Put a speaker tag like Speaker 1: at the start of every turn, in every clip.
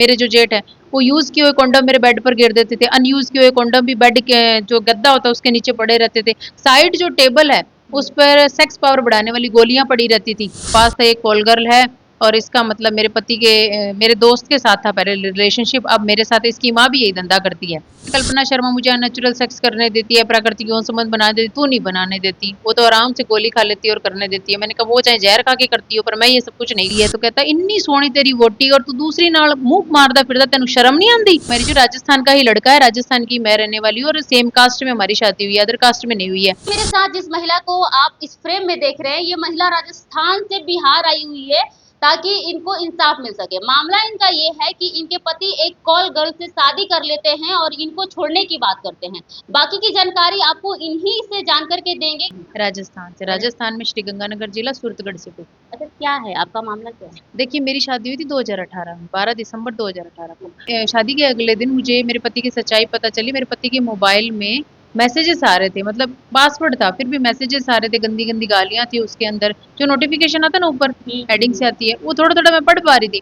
Speaker 1: मेरे जो जेठ है वो यूज किए हुए कंडोम मेरे बेड पर गिर देते थे, अनयूज किए हुए कंडोम भी बेड के जो गद्दा होता है उसके नीचे पड़े रहते थे। साइड जो टेबल है उस पर सेक्स पावर बढ़ाने वाली गोलियां पड़ी रहती थी। पास था एक कॉल गर्ल है और इसका मतलब मेरे पति के मेरे दोस्त के साथ था पहले रिलेशनशिप, अब मेरे साथ इसकी माँ भी यही धंधा करती है। कल्पना शर्मा मुझे अननेचुरल सेक्स करने देती है, प्राकृतिक यौन संबंध बना देती, तू नहीं बनाने देती। वो तो आराम से गोली खा लेती है और करने देती है। मैंने कहा वो चाहे जहर खा के करती हो पर मैं ये सब कुछ नहीं किया। तो कहता इन्नी सोहनी तेरी वोटी और तू दूसरी नाल मुंह मारदा फिरदा, तेन शर्म नहीं आती। मेरी जो राजस्थान का ही लड़का है, राजस्थान की मैं रहने वाली हूँ और सेम कास्ट में हमारी शादी हुई है, अदर कास्ट में नहीं हुई है।
Speaker 2: मेरे साथ जिस महिला को आप इस फ्रेम में देख रहे हैं, ये महिला राजस्थान से बिहार आई हुई है ताकि इनको इंसाफ मिल सके। मामला इनका ये है कि इनके पति एक कॉल गर्ल से शादी कर लेते हैं और इनको छोड़ने की बात करते हैं। बाकी की जानकारी आपको इन्हीं से जान करके देंगे।
Speaker 1: राजस्थान से, राजस्थान में श्री गंगानगर जिला सूरतगढ़ से।
Speaker 2: अच्छा, क्या है आपका मामला, क्या है?
Speaker 1: देखिए मेरी शादी हुई थी 2018 में, 12 दिसंबर 2018 को। शादी के अगले दिन मुझे मेरे पति की सच्चाई पता चली। मेरे पति के मोबाइल में मैसेजेस आ रहे थे, मतलब पासवर्ड था फिर भी मैसेजेस आ रहे थे, गंदी गंदी गालियां थी उसके अंदर। जो नोटिफिकेशन आता ना ऊपर हेडिंग से आती है, वो थोड़ा थोड़ा मैं पढ़ पा रही थी।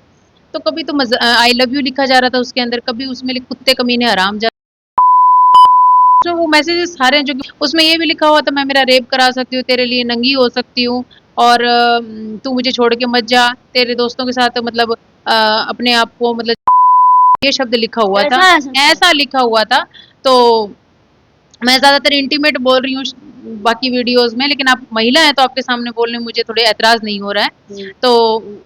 Speaker 1: तो कभी तो आई लव यू लिखा जा रहा था उसके अंदर, कभी उसमें कुत्ते कमीने हराम जा। जो वो मैसेजेस सारे हैं जो उसमें ये भी लिखा हुआ था मैं मेरा रेप करा सकती हूँ, तेरे लिए नंगी हो सकती हूँ और तू मुझे छोड़ के मत जा, तेरे दोस्तों के साथ मतलब अपने आप को मतलब, ये शब्द लिखा हुआ था, ऐसा लिखा हुआ था। तो मैं ज्यादातर इंटीमेट बोल रही हूँ बाकी वीडियोस में, लेकिन आप महिला हैं तो आपके सामने बोलने में मुझे थोड़े ऐतराज नहीं हो रहा है। तो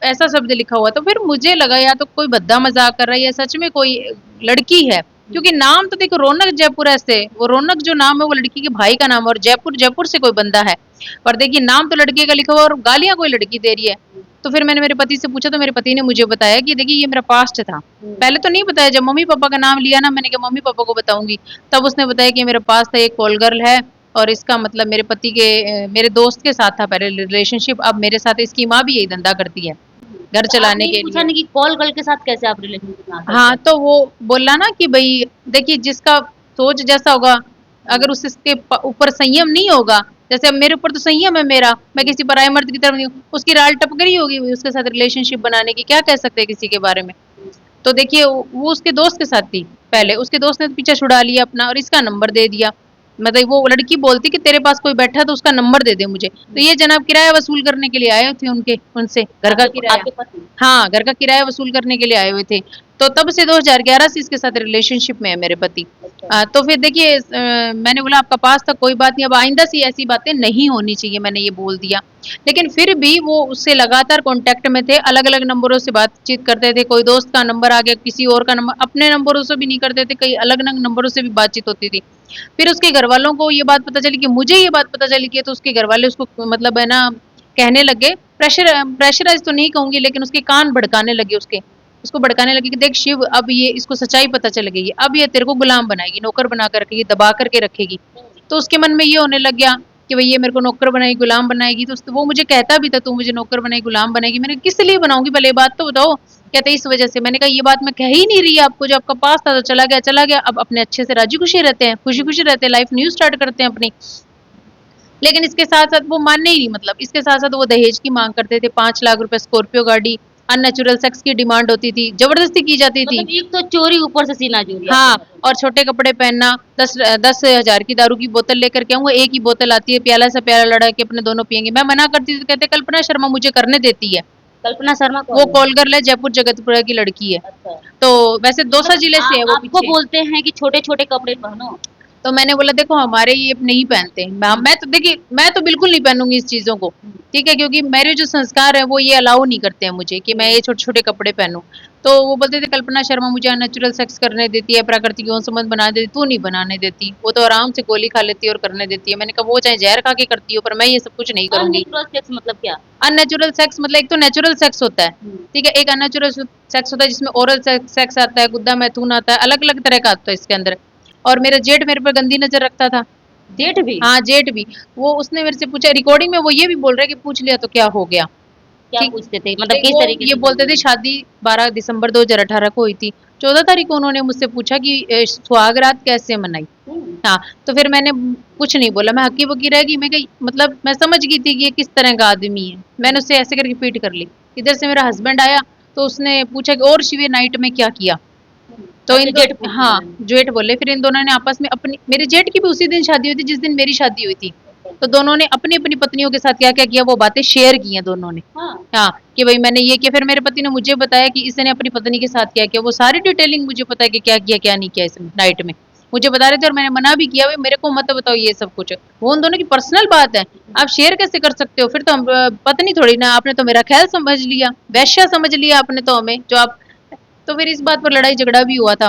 Speaker 1: ऐसा शब्द लिखा हुआ, तो फिर मुझे लगा या तो कोई भद्दा मजाक कर रहा है या सच में कोई लड़की है, क्योंकि नाम तो देखो रौनक जयपुर ऐसे, वो रौनक जो नाम है वो लड़की के भाई का नाम है और जयपुर जयपुर से कोई बंदा है, पर देखिए नाम तो लड़के का लिखा हुआ और गालियां कोई लड़की दे रही है। तो फिर मैंने मेरे पति से पूछा तो मेरे पति ने मुझे बताया कि देखिए ये मेरा पास्ट था। पहले तो नहीं बताया, जब मम्मी पापा का नाम लिया ना मैंने कहा मम्मी पापा को बताऊंगी, तब उसने बताया कि मेरा पास था एक कॉल गर्ल है और इसका मतलब मेरे पति के मेरे दोस्त के साथ था पहले रिलेशनशिप, अब मेरे साथ इसकी माँ भी यही धंधा करती है घर
Speaker 2: तो
Speaker 1: चलाने के
Speaker 2: पूछा
Speaker 1: लिए।
Speaker 2: नहीं कि कॉल गर्ल के साथ कैसे आप रिलेशनशिप में आ सकते
Speaker 1: हाँ
Speaker 2: हैं?
Speaker 1: तो वो बोला ना कि भाई देखिए जिसका सोच जैसा होगा, अगर उसके ऊपर संयम नहीं होगा, जैसे अब मेरे ऊपर तो संयम है मेरा, मैं किसी पराये मर्द की तरफ नहीं हूँ, उसकी राल टपक रही होगी उसके साथ रिलेशनशिप बनाने की, क्या कह सकते हैं किसी के बारे में। तो देखिए वो उसके दोस्त के साथ थी पहले, उसके दोस्त ने पीछा छुड़ा लिया अपना और इसका नंबर दे दिया। मतलब वो लड़की बोलती कि तेरे पास कोई बैठा तो उसका नंबर दे दे मुझे, तो ये जनाब किराया वसूल करने के लिए आए थे उनके उनसे घर का किराया, हाँ घर का किराया वसूल करने के लिए आए हुए थे। तो तब से 2011 से इसके साथ रिलेशनशिप में है मेरे पति। तो फिर देखिए मैंने बोला आपका पास था कोई बात नहीं, अब आइंदा से ऐसी बातें नहीं होनी चाहिए, मैंने ये बोल दिया। लेकिन फिर भी वो उससे लगातार कांटेक्ट में थे, अलग अलग नंबरों से बातचीत करते थे, कोई दोस्त का नंबर आ गया, किसी और का नंबर, अपने नंबरों से भी नहीं करते थे, कई अलग अलग नंबरों से भी बातचीत होती थी। फिर उसके घर वालों को ये बात पता चली कि मुझे ये बात पता चली कि, तो उसके घर वाले उसको मतलब है ना कहने लगे, प्रेशराइज तो नहीं कहूंगी लेकिन उसके कान भड़काने लगे, उसको भड़काने लगे कि देख शिव अब ये इसको सच्चाई पता चल गई है, अब ये तेरे को गुलाम बनाएगी, नौकर बना कर रखेगी, दबा करके रखेगी। तो उसके मन में ये होने लग गया कि भाई ये मेरे को नौकर बनाएगी गुलाम बनाएगी। तो वो मुझे कहता भी था तू मुझे नौकर बनाएगी गुलाम बनाएगी, मैंने किस लिए बनाऊंगी पहले बात तो बताओ। कहते इस वजह से। मैंने कहा ये बात मैं कह ही नहीं रही आपको, जो आपका पास था तो चला गया चला गया, अब अपने अच्छे से राजी खुशी रहते हैं, खुशी खुशी रहते हैं, लाइफ न्यू स्टार्ट करते हैं अपनी। लेकिन इसके साथ साथ वो मानने ही नहीं, मतलब इसके साथ साथ वो दहेज की मांग करते थे, 5 लाख रुपए स्कॉर्पियो गाड़ी, अननेचुरल सेक्स की डिमांड होती थी, जबरदस्ती की जाती थी।
Speaker 2: मतलब एक तो चोरी ऊपर से सीना चोरी।
Speaker 1: हाँ, और छोटे कपड़े पहनना, 10,000 की दारू की बोतल लेकर के आऊंगा, एक ही बोतल आती है, प्याला से प्याला लड़ा के अपने दोनों पियेंगे। मैं मना करती थी तो कहते कल्पना शर्मा मुझे करने देती है।
Speaker 2: कल्पना शर्मा
Speaker 1: वो कॉल गर्ल है, जयपुर जगतपुरा की लड़की है।
Speaker 2: अच्छा।
Speaker 1: तो वैसे दौसा जिले से है वो
Speaker 2: आपको
Speaker 1: पीछे।
Speaker 2: बोलते हैं कि छोटे छोटे कपड़े पहनो।
Speaker 1: तो मैंने बोला देखो हमारे ये नहीं पहनते, मैं तो देखिए मैं तो बिल्कुल नहीं पहनूंगी इस चीजों को, ठीक है, क्योंकि मेरे जो संस्कार है वो ये अलाउ नहीं करते हैं मुझे कि मैं ये छोटे छोटे कपड़े पहनूं। तो वो बोलते थे कल्पना शर्मा मुझे अननेचुरल सेक्स करने देती है, प्राकृतिक यौन संबंध बना देती, तू नहीं बनाने देती, वो तो आराम से गोली खा लेती है और करने देती है। मैंने कहा वो चाहे जहर खा के करती हो पर मैं ये सब कुछ नहीं करूंगी।
Speaker 2: अननेचुरल सेक्स मतलब क्या?
Speaker 1: अननेचुरल सेक्स मतलब एक तो नेचुरल सेक्स होता है, ठीक है, एक अननेचुरल सेक्स होता है जिसमें ओरल सेक्स आता है, गुद्दा मैथुन आता है, अलग अलग तरह का आता है इसके अंदर। और मेरा जेठ मेरे पर गंदी नजर रखता था।
Speaker 2: जेठ भी?
Speaker 1: हाँ जेठ भी। वो उसने मेरे से पूछा रिकॉर्डिंग में, वो ये भी बोल रहा है कि पूछ लिया तो क्या हो गया।
Speaker 2: क्या पूछते थे, मतलब किस तरीके
Speaker 1: ये
Speaker 2: से?
Speaker 1: बोलते थे शादी 12 दिसंबर 2018 को हुई थी, 14 तारीख को उन्होंने मुझसे पूछा कि सुहाग रात कैसे मनाई। हाँ, तो फिर मैंने कुछ नहीं बोला, मैं हक्की बक्की रह गई। मैं कही मतलब मैं समझ गई थी कि ये किस तरह का आदमी है, मैंने उससे ऐसे करके पीट कर ली। इधर से मेरा हस्बैंड आया, तो उसने पूछा कि और शिवे नाइट में क्या किया। तो
Speaker 2: आपके
Speaker 1: इन दो
Speaker 2: जेठ पूछ
Speaker 1: हाँ
Speaker 2: रहे हैं।
Speaker 1: जेठ बोले, फिर इन दोनों ने आपस में अपनी, मेरे जेठ की भी उसी दिन शादी हुई थी जिस दिन मेरी शादी हुई थी। तो दोनों ने अपनी अपनी पत्नियों के साथ क्या क्या किया वो बातें शेयर की हैं दोनों ने।
Speaker 2: हाँ।
Speaker 1: हाँ कि भाई मैंने ये किया, फिर मेरे पति ने मुझे बताया कि इसने अपनी पत्नी के साथ क्या किया, वो सारी डिटेलिंग मुझे पता है कि क्या किया क्या नहीं किया इसमें नाइट में। मुझे बता रहे थे और मैंने मना भी किया, भाई मेरे को मत बताओ ये सब कुछ, वो उन दोनों की पर्सनल बात है, आप शेयर कैसे कर सकते हो, फिर तो हम पत्नी थोड़ी ना, आपने तो मेरा ख्याल समझ लिया, वैश्या समझ लिया आपने तो हमें, जो आप, तो फिर इस बात पर लड़ाई झगड़ा भी हुआ था।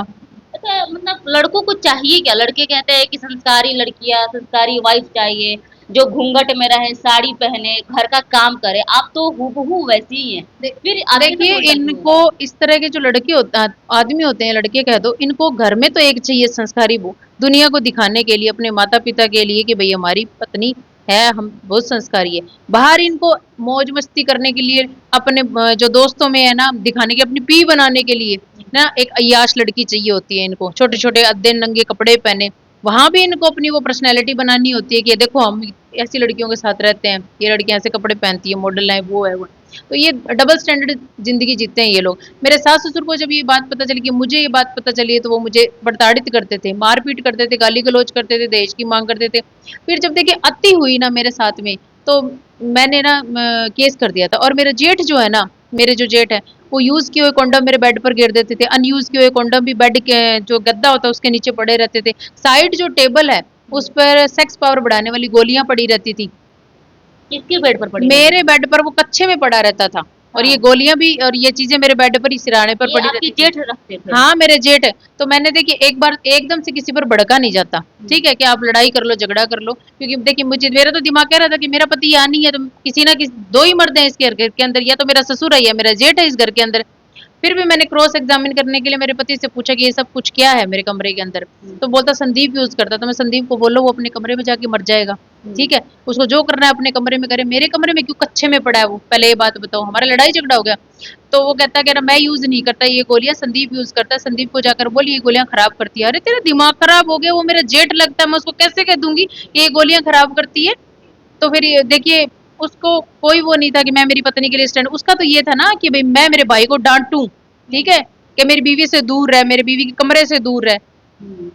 Speaker 2: अच्छा, मतलब लड़कों को चाहिए क्या? लड़के कहते हैं कि संस्कारी लड़कियां, संस्कारी वाइफ चाहिए, जो घूंघट में रहे, साड़ी पहने, घर का काम करे। आप तो हूबहू वैसी ही हैं। फिर आपके साथ
Speaker 1: देखिए
Speaker 2: उल्टा क्यों हो
Speaker 1: इनको
Speaker 2: रहा है?
Speaker 1: इस तरह के जो लड़के होते हैं, आदमी होते हैं, लड़के कह दो, इनको घर में तो एक चाहिए संस्कारी वो, दुनिया को दिखाने के लिए, अपने माता पिता के लिए कि भाई हमारी पत्नी है, हम बहुत संस्कारी है। बाहर इनको मौज मस्ती करने के लिए, अपने जो दोस्तों में है ना दिखाने के, अपनी पी बनाने के लिए ना एक अय्याश लड़की चाहिए होती है इनको, छोटे छोटे अद्धे नंगे कपड़े पहने, वहां भी इनको अपनी वो पर्सनैलिटी बनानी होती है कि देखो हम ऐसी लड़कियों के साथ रहते हैं, ये लड़कियां ऐसे कपड़े पहनती है, मॉडल है, वो है वो है। तो ये डबल स्टैंडर्ड जिंदगी जीते हैं ये लोग। मेरे सास ससुर को जब ये बात पता चली कि मुझे ये बात पता चली है, तो वो मुझे प्रताड़ित करते थे, मारपीट करते थे, गाली गलौज करते थे, दहेज की मांग करते थे। फिर जब देखिए अति हुई ना मेरे साथ में, तो मैंने ना केस कर दिया था। और मेरा जेठ जो है ना, मेरे जो जेठ है, वो यूज किए हुए कॉन्डम मेरे बेड पर गिर देते थे, अनयूज किए हुए कॉन्डम भी बेड के जो गद्दा होता है उसके नीचे पड़े रहते थे, साइड जो टेबल है उस पर सेक्स पावर बढ़ाने वाली गोलियां पड़ी रहती थी,
Speaker 2: किसके बेड पर पड़ी रहती
Speaker 1: मेरे
Speaker 2: है?
Speaker 1: बेड पर वो कच्छे में पड़ा रहता था। और ये
Speaker 2: हाँ,
Speaker 1: गोलियां भी और ये चीजें मेरे बेड पर ही सिराने पर
Speaker 2: ये
Speaker 1: पड़ी
Speaker 2: आपके
Speaker 1: रहती थी।
Speaker 2: जेठ रखते थे।
Speaker 1: हाँ मेरे जेठ। तो मैंने देखिए एक बार एकदम से किसी पर भड़का नहीं जाता, ठीक है, कि आप लड़ाई कर लो झगड़ा कर लो, क्योंकि देखिए मुझे, मेरा तो दिमाग कह रहा था कि मेरा पति यहाँ नहीं है, तो किसी ना किसी, दो ही मर्द हैं इस घर के अंदर, या तो मेरा ससुर है या मेरा जेठ है इस घर के अंदर। फिर भी मैंने क्रॉस एग्जामिन करने के लिए मेरे पति से पूछा कि ये सब कुछ क्या है मेरे कमरे के अंदर। तो बोलता संदीप यूज करता, तो मैं संदीप को बोलो वो अपने कमरे में जाके मर जाएगा, ठीक है, उसको जो करना है अपने कमरे में करे, मेरे कमरे में क्यों कच्चे में पड़ा है वो, पहले ये बात बताओ, हमारा लड़ाई झगड़ा हो गया। तो वो कहता कह रहा मैं यूज नहीं करता ये गोलियां, संदीप यूज करता है, संदीप को जाकर बोल ये गोलियां खराब करती है। अरे तेरा दिमाग खराब हो गया, वो मेरा जेठ लगता है, मैं उसको कैसे कह दूंगी कि ये गोलियां खराब करती है। तो फिर ये देखिए, उसको कोई वो नहीं था कि मैं मेरी पत्नी के लिए स्टैंड, उसका तो ये था ना कि भाई मैं मेरे भाई को डांटूं, ठीक है, कि मेरी बीवी से दूर रहे, मेरे बीवी के कमरे से दूर रहे,
Speaker 2: हम्म,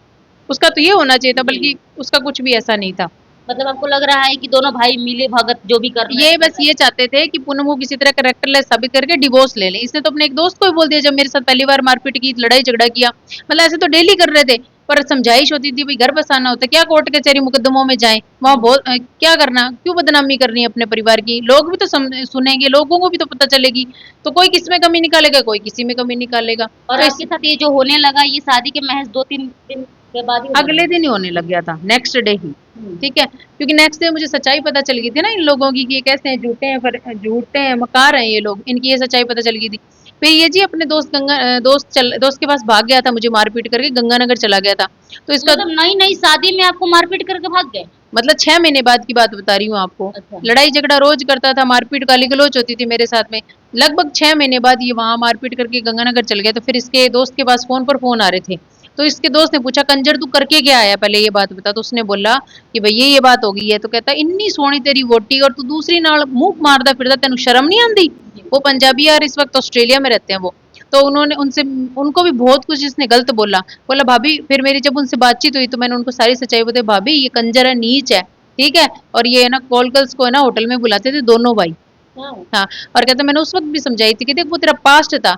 Speaker 1: उसका तो ये होना चाहिए था,
Speaker 2: जी।
Speaker 1: बल्कि उसका कुछ भी ऐसा नहीं था।
Speaker 2: मतलब आपको लग रहा है कि दोनों भाई मिले भगत जो भी कर रहे हैं
Speaker 1: ये
Speaker 2: कर
Speaker 1: बस
Speaker 2: रहे
Speaker 1: ये चाहते थे कि पूनम को किसी तरह करेक्टरलेस साबित करके डिवोर्स ले लें। इसने तो अपने एक दोस्त को भी बोल दिया जब मेरे साथ पहली बार मारपीट की, लड़ाई झगड़ा किया, मतलब ऐसे तो डेली कर रहे थे, पर समझाइश होती थी भाई घर बसाना होता है, क्या कोर्ट कचहरी मुकदमों में जाएं, वहां
Speaker 2: हैं।
Speaker 1: बहुत क्या करना, क्यों बदनामी करनी है अपने परिवार की, लोग भी तो सुनेंगे, लोगों को भी तो पता चलेगी, तो कोई किस में कमी निकालेगा, कोई किसी में कमी निकालेगा।
Speaker 2: और
Speaker 1: तो इस
Speaker 2: आपके साथ ये जो होने लगा ये शादी के महज 2-3 दिन के बाद ही होने
Speaker 1: अगले
Speaker 2: लगा?
Speaker 1: दिन ही होने लग गया था, नेक्स्ट डे ही,
Speaker 2: हुँ।
Speaker 1: ठीक है, क्योंकि नेक्स्ट डे मुझे सच्चाई पता चल गई थी ना इन लोगों की कि ये कैसे हैं, झूठे हैं, झूठे हैं, मकार हैं ये लोग, इनकी ये सच्चाई पता चल गई थी। फिर ये जी अपने दोस्त के पास भाग गया था, मुझे मारपीट करके गंगानगर चला गया था। तो इसका
Speaker 2: मतलब नई-नई शादी में आपको मारपीट करके भाग गए?
Speaker 1: मतलब 6 महीने बाद की बात बता रही हूँ आपको।
Speaker 2: अच्छा।
Speaker 1: लड़ाई झगड़ा रोज करता था, मारपीट गाली गलौज होती थी मेरे साथ में। लगभग 6 महीने बाद ये वहां मारपीट करके गंगानगर चल गया। तो फिर इसके दोस्त के पास फोन पर फोन आ रहे थे, तो इसके दोस्त ने पूछा कंजर तू करके क्या आया, पहले ये बात बता। तो उसने बोला कि भैया ये बात हो गई है। तो कहता इन्नी सोहनी तेरी वोटी और तू दूसरी नाल मुंह मारदा फिरदा, तेन शर्म नहीं आंदी। वो पंजाबी यार इस वक्त ऑस्ट्रेलिया में रहते हैं वो। तो उन्होंने उनसे, उनको भी बहुत कुछ इसने गलत बोला। बोला भाभी, फिर मेरी जब उनसे बातचीत हुई तो मैंने उनको सारी सच्चाई बताई, भाभी ये कंजर है, नीच है, ठीक है, और ये है ना कॉल गर्ल्स को है ना होटल में बुलाते थे दोनों भाई।
Speaker 2: हाँ।
Speaker 1: हाँ, और कहता मैंने उस वक्त भी समझाई थी कि देख वो तेरा पास्ट था,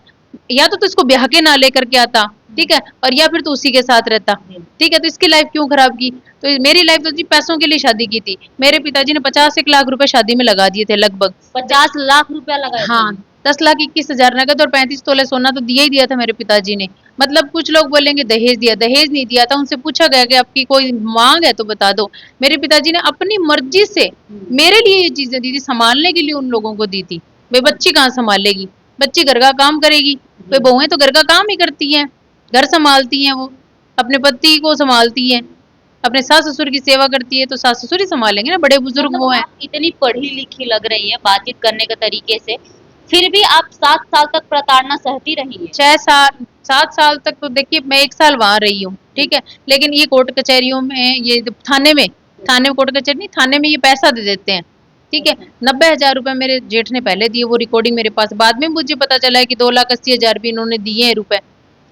Speaker 1: या तो तू इसको ब्याह के ना लेकर के आता, ठीक है, और या फिर तू उसी के साथ रहता,
Speaker 2: जी।
Speaker 1: ठीक है, तो इसकी लाइफ क्यों खराब की। तो मेरी लाइफ तो जी पैसों के लिए शादी की थी, मेरे पिताजी ने 50 1 लाख रुपए शादी में लगा दिए थे लगभग।
Speaker 2: 50 लाख रुपया लगाए थे?
Speaker 1: हाँ, 10 लाख 21 हजार नगद और 35 तोले सोना तो दिया ही दिया था मेरे पिताजी ने। मतलब कुछ लोग बोलेंगे दहेज दिया, दहेज नहीं दिया था। उनसे पूछा गया कि आपकी कोई मांग है तो बता दो। मेरे पिताजी ने अपनी मर्जी से
Speaker 2: हुँ।
Speaker 1: मेरे लिए ये चीजें दी थी, संभालने के लिए उन लोगों को दी थी। भाई बच्ची कहाँ संभालेगी, बच्ची घर का काम करेगी, भाई बहुएं तो घर का काम ही करती हैं, घर संभालती हैं, वो अपने पति को संभालती हैं, अपने सास ससुर की सेवा करती है, तो सास ससुर ही संभालेंगे ना, बड़े बुजुर्ग
Speaker 2: मतलब
Speaker 1: वो हैं।
Speaker 2: आप इतनी पढ़ी-लिखी लग रही हैं बातचीत करने के तरीके से, फिर भी आप 7 साल तक प्रताड़ना सहती रही हैं।
Speaker 1: 6 साल 7 साल तक तो देखिए मैं 1 साल वहां रही हूँ, ठीक है, लेकिन ये कोर्ट कचहरियों में, ये थाने में कोर्ट कचहरी नहीं, थाने में ये पैसा दे देते हैं ठीक है। 90,000 रुपए मेरे जेठ ने पहले दिए, वो रिकॉर्डिंग मेरे पास। बाद में मुझे पता चला है कि 2,80,000 भी इन्होंने दिए हैं रुपए,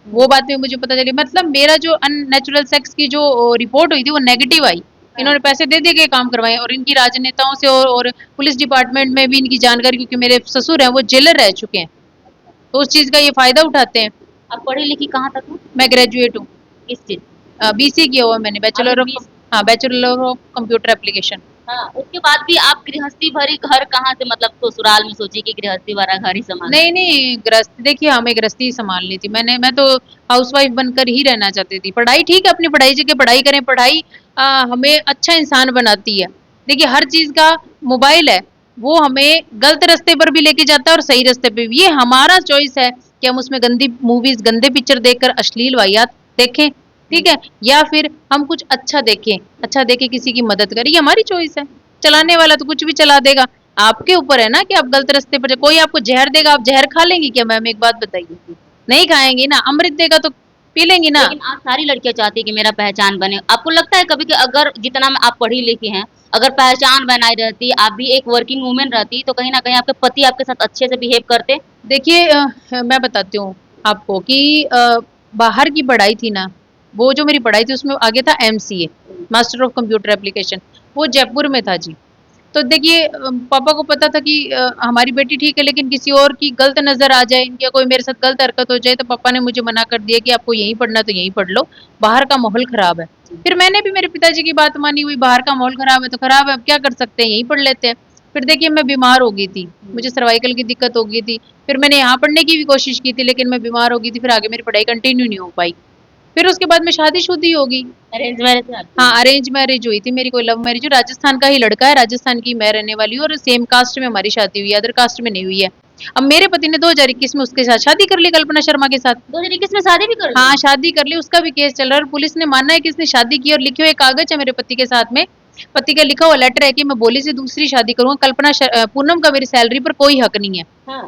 Speaker 1: वो बात में मुझे पता चली। मतलब मेरा जो अननेचुरल सेक्स की जो रिपोर्ट हुई थी वो नेगेटिव आई। इन्होंने पैसे दे दे के काम करवाए, और इनकी राजनेताओं से और पुलिस डिपार्टमेंट में भी इनकी जानकारी, क्योंकि मेरे ससुर हैं वो जेलर रह चुके हैं, तो उस चीज का ये फायदा उठाते हैं।
Speaker 2: आप पढ़ी लिखी कहाँ तक हो?
Speaker 1: मैं ग्रेजुएट हूँ,
Speaker 2: किस चीज?
Speaker 1: बीसी किया हुआ मैंने, बैचलर ऑफ,
Speaker 2: BC
Speaker 1: हाँ बैचलर ऑफ कंप्यूटर एप्लीकेशन।
Speaker 2: हाँ, उसके बाद भी आप गृहस्थी भरी घर कहाँ से, मतलब ससुराल में सोची कि गृहस्थी भरा घर ही संभालना है?
Speaker 1: नहीं नहीं, गृहस्थी देखिए, हमें गृहस्थी ही संभालनी थी। मैं तो हाउसवाइफ बनकर ही रहना चाहती थी। पढ़ाई ठीक है, अपनी पढ़ाई जगह पढ़ाई करें, पढ़ाई हमें अच्छा इंसान बनाती है। देखिए हर चीज का, मोबाइल है वो हमें गलत रास्ते पर भी लेके जाता है और सही रास्ते पे भी। ये हमारा चॉइस है कि हम उसमें गंदी मूवीज, गंदे पिक्चर देखकर अश्लील वाहियात देखें, ठीक है, या फिर हम कुछ अच्छा देखें, अच्छा देखे किसी की मदद करें, ये हमारी चॉइस है। चलाने वाला तो कुछ भी चला देगा, आपके ऊपर है ना कि आप गलत रास्ते पर कोई आपको जहर देगा, आप जहर खा लेंगी क्या मैम? एक बात बताइए, नहीं खाएंगी ना। अमृत देगा तो पी लेंगी ना।
Speaker 2: लेकिन आज सारी लड़कियां चाहती है कि मेरा पहचान बने। आपको लगता है कभी कि अगर जितना में आप पढ़ी लिखी हैं, अगर पहचान बनाई रहती, आप भी एक वर्किंग वुमेन रहती, तो कहीं ना कहीं आपके पति आपके साथ अच्छे से बिहेव करते?
Speaker 1: देखिए मैं बताती हूँ आपको कि बाहर की पढ़ाई थी ना, वो जो मेरी पढ़ाई थी उसमें आगे था MCA, master of computer application, वो जयपुर में था जी। तो देखिए पापा को पता था कि हमारी बेटी ठीक है, लेकिन किसी और की गलत नजर आ जाए या कोई मेरे साथ गलत हरकत हो जाए, तो पापा ने मुझे मना कर दिया कि आपको यहीं पढ़ना तो यहीं पढ़ लो, बाहर का माहौल खराब है। फिर मैंने भी मेरे पिताजी की बात मानी हुई, बाहर का माहौल खराब है तो खराब है, अब क्या कर सकते हैं, यहीं पढ़ लेते हैं। फिर देखिए मैं बीमार हो गई थी, मुझे सर्वाइकल की दिक्कत हो गई थी। फिर मैंने यहाँ पढ़ने की भी कोशिश की थी, लेकिन मैं बीमार हो गई थी, फिर आगे मेरी पढ़ाई कंटिन्यू नहीं हो पाई। फिर उसके बाद में शादी होगी।
Speaker 2: अरेंज मैरिज है आपकी?
Speaker 1: हाँ अरेंज मैरिज हुई थी मेरी, कोई लव मैरिज। राजस्थान का ही लड़का है, राजस्थान की मैं रहने वाली हूँ, और सेम कास्ट में हमारी शादी हुई है, अदर कास्ट में नहीं हुई है। अब मेरे पति ने 2021 में उसके साथ शादी कर ली, कल्पना शर्मा के साथ।
Speaker 2: 2021 में शादी भी कर ली?
Speaker 1: हाँ शादी कर ली, उसका भी केस चल रहा है, और पुलिस ने माना है कि इसने शादी की, और लिखे हुए कागज है मेरे पति के साथ में, पति का लिखा हुआ लेटर है कि मैं बोली से दूसरी शादी करूंगा। पूनम का मेरी सैलरी पर कोई हक नहीं है।
Speaker 2: हाँ।